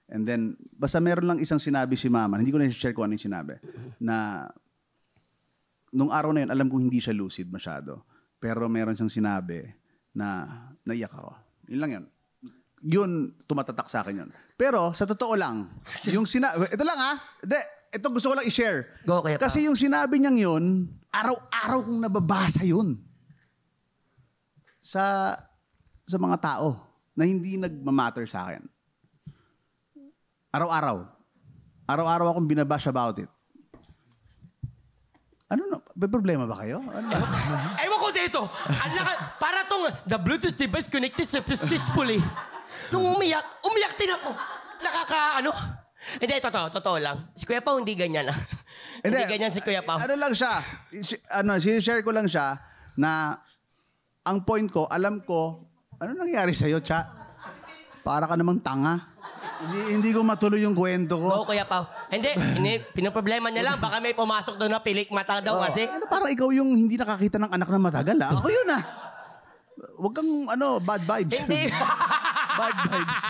And then, basta meron lang isang sinabi si mama, hindi ko na share kung ano yung sinabi, na nung araw na yun, alam kong hindi siya lucid masyado. Pero meron siyang sinabi na naiyak ako. Yun lang yun. Yun, tumatatak sa akin yun. Pero, sa totoo lang, yung sinabi, ito lang ito gusto ko lang i-share. Go, Kuya Pao. Kasi yung sinabi niyang yun, araw-araw kong nababasa yun. Sa mga tao na hindi nagmamatter sa akin. Araw-araw. Araw-araw akong binabash about it. Ano na? May problema ba kayo? Ano? Ewan ko dito. Para tong the Bluetooth device connected successfully. Nung umiyak din ako. Hindi, totoo lang. Si Kuya Pao hindi ganyan. Hindi ganyan si Kuya Pao. Ano lang siya, sinishare ko lang siya na ang point ko, alam ko, ano nangyari sa'yo, Cha? Para ka namang tanga. Hindi ko matuloy yung kwento ko. Oo, Kuya Pao. Hindi, pinoproblema niya lang. Baka may pumasok doon na pilik mata daw kasi. Parang ikaw yung hindi nakakita ng anak na matagal, Ako yun, Huwag kang, bad vibes. Hindi. Bad vibes.